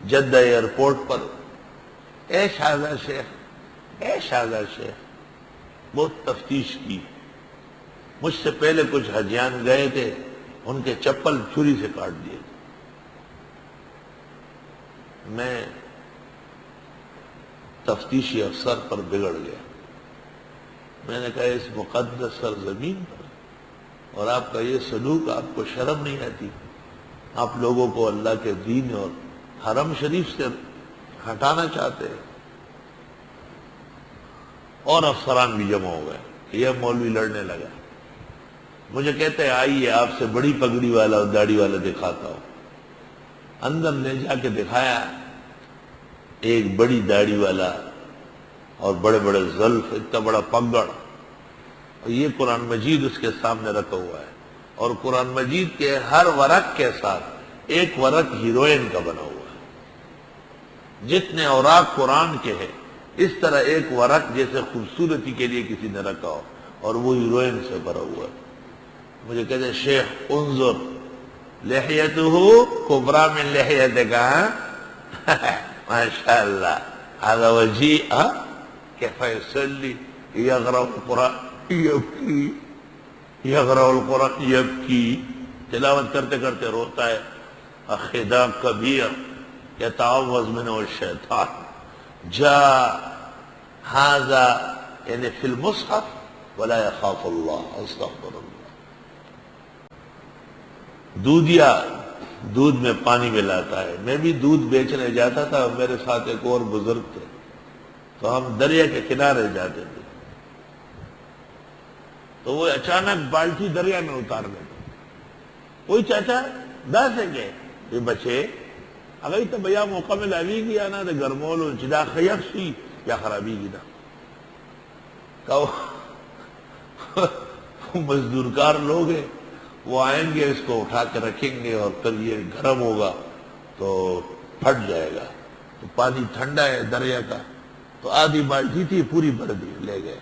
Jeddah airport پر، اے شہزاد شیخ، اے شہزاد شیخ، بہت تفتیش کی۔ مجھ سے پہلے کچھ حجیان گئے تھے، ان کے چپل چھری سے کاٹ دیے۔ میں تفتیشی افسر پر بگڑ گیا۔ میں نے کہا اس مقدس سرزمین پر اور آپ کا یہ سلوک، آپ کو شرم نہیں آتی؟ آپ لوگوں کو اللہ کے دین اور حرم شریف سے ہٹانا چاہتے ہیں۔ اور افسران بھی جمع ہو گئے، یہ مولوی لڑنے لگا۔ مجھے کہتے ہیں آئیے آپ سے بڑی پگڑی والا اور داڑھی والا دکھاتا ہوں۔ اندر لے جا کے دکھایا، ایک بڑی داڑھی والا اور بڑے بڑے زلف، اتنا بڑا پگڑ، اور یہ قرآن مجید اس کے سامنے رکھا ہوا ہے، اور قرآن مجید کے ہر ورق کے ساتھ ایک ورق ہیروئن کا بنا ہوا ہے۔ جتنے اوراق قرآن کے ہیں اس طرح ایک ورق جیسے خوبصورتی کے لیے کسی نے رکھا ہو، اور وہ ہیروئن سے بھرا ہوا ہے۔ مجھے کہتے ہیں شیخ انظر لحیتہ کبرا من لحیتک، ماشاء اللہ هذا وجیء کیف یصلی یقرأ القرآن یبکی، یقرأ القرآن یبکی، تلاوت کرتے کرتے روتا ہے۔ خدا کبیر یتعوذ منہ الشیطان، جاء هذا یعنی فی المصحف ولا یخاف اللہ، استغفر اللہ۔ دودھیا دودھ میں پانی ملاتا ہے۔ میں بھی دودھ بیچنے جاتا تھا، میرے ساتھ ایک اور بزرگ تھے، تو ہم دریا کے کنارے جاتے تھے، تو وہ اچانک بالٹی دریا میں اتار دیتے۔ کوئی چاچا دس ہے کہ یہ بچے اگر تو بھیا موقع میں لاوی گیا نا تو گرمولو چدا خیف سی یا خرابی گیا کہ مزدور کار لوگ ہیں، وہ آئیں گے، اس کو اٹھا کے رکھیں گے، اور پھر یہ گرم ہوگا تو پھٹ جائے گا۔ تو پانی ٹھنڈا ہے دریا کا، تو آدھی بالٹی تھی پوری بھر دی، لے گئے۔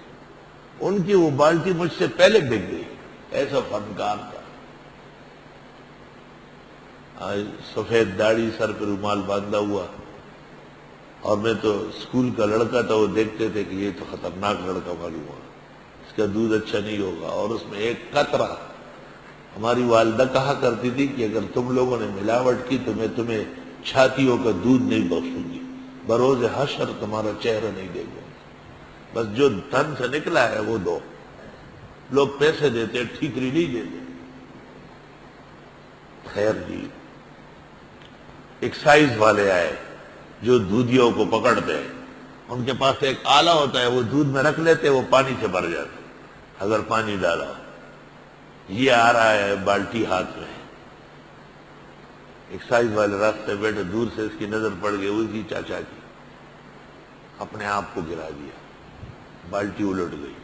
ان کی وہ بالٹی مجھ سے پہلے بک گئی، ایسا فنکار تھا۔ سفید داڑھی، سر پہ رومال باندھا ہوا، اور میں تو اسکول کا لڑکا تھا، وہ دیکھتے تھے کہ یہ تو خطرناک لڑکا معلوم ہوا، اس کا دودھ اچھا نہیں ہوگا۔ اور اس میں ایک قطرہ، ہماری والدہ کہا کرتی تھی کہ اگر تم لوگوں نے ملاوٹ کی تو میں تمہیں چھاتیوں کا دودھ نہیں بخشوں گی، بروز حشر تمہارا چہرہ نہیں دیکھوں گی، بس جو تن سے نکلا ہے وہ دو۔ لوگ پیسے دیتے، ٹھیکری نہیں دیتے۔ خیر جی، ایکسائز والے آئے جو دودھیوں کو پکڑتے ہیں، ان کے پاس ایک آلہ ہوتا ہے، وہ دودھ میں رکھ لیتے، وہ پانی سے بھر جاتے اگر پانی ڈالا۔ یہ آ رہا ہے بالٹی ہاتھ میں، ایکسائز والے راستے بیٹھے، دور سے اس کی نظر پڑ گئی اسی چاچا کی، اپنے آپ کو گرا دیا، بالٹی الٹ گئی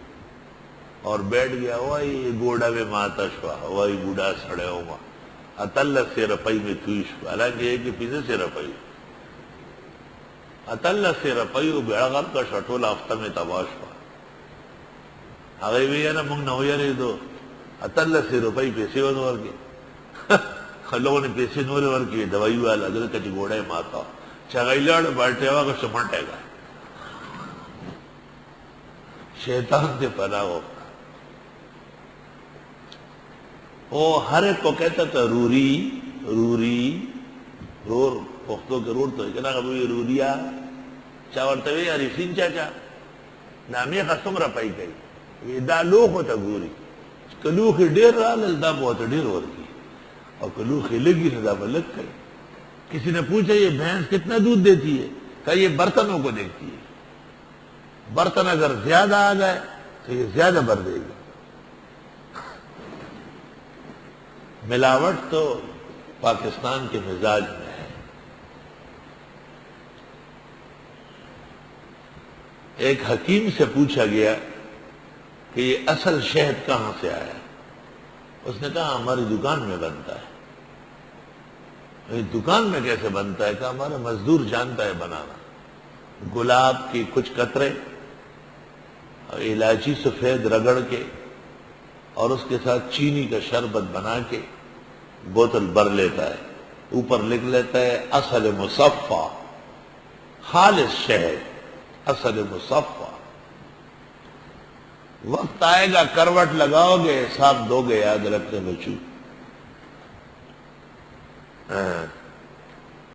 اور بیٹھ گیا۔ وہی گوڑا میں ماتا شوا، وہی بوڑھا سڑے ہوا اتل سے رپئی میں توش، حالانکہ ایک پیزے سے رپئی اتل سے رپئی بیڑا غب کا شٹول ہفتہ میں تباش ہوا آگئی بھی ہے نا منگ نہ ہویا رہی دو اتل سے روپئی پیسے ونور کے لوگوں نے پیسے نورے ور کی دوائی والا اگر کچھ گوڑا ماتا چگئی لڑ بیٹھے ہوا کہ سمٹے گا شیطان سے پناہ ہو۔ وہ ہر ایک کو کہتا تھا روری روری رور پختوں کے رور تو کہنا کہ روریا چاورتوی عریفین چاچا نامی خسم رپائی کئی دا لوخ ہوتا گوری کلوخی ڈیر رال دا بہت ڈیر ورکی اور کلوخی لگی دا بلک کئی۔ کسی نے پوچھا یہ بھینس کتنا دودھ دیتی ہے؟ کہا یہ برتنوں کو دیکھتی ہے، برتن اگر زیادہ آ گئے تو یہ زیادہ بھر دے گی۔ ملاوٹ تو پاکستان کے مزاج میں ہے۔ ایک حکیم سے پوچھا گیا کہ یہ اصل شہد کہاں سے آیا؟ اس نے کہا ہماری دکان میں بنتا ہے۔ دکان میں کیسے بنتا ہے؟ کہ ہمارا مزدور جانتا ہے بنانا۔ گلاب کی کچھ قطرے الائچی سفید رگڑ کے اور اس کے ساتھ چینی کا شربت بنا کے بوتل بھر لیتا ہے، اوپر لکھ لیتا ہے اصل مصفہ، خالص شہد، اصل مصفہ۔ وقت آئے گا کروٹ لگاؤ گے، حساب دو گے، یاد رکھتے بچو۔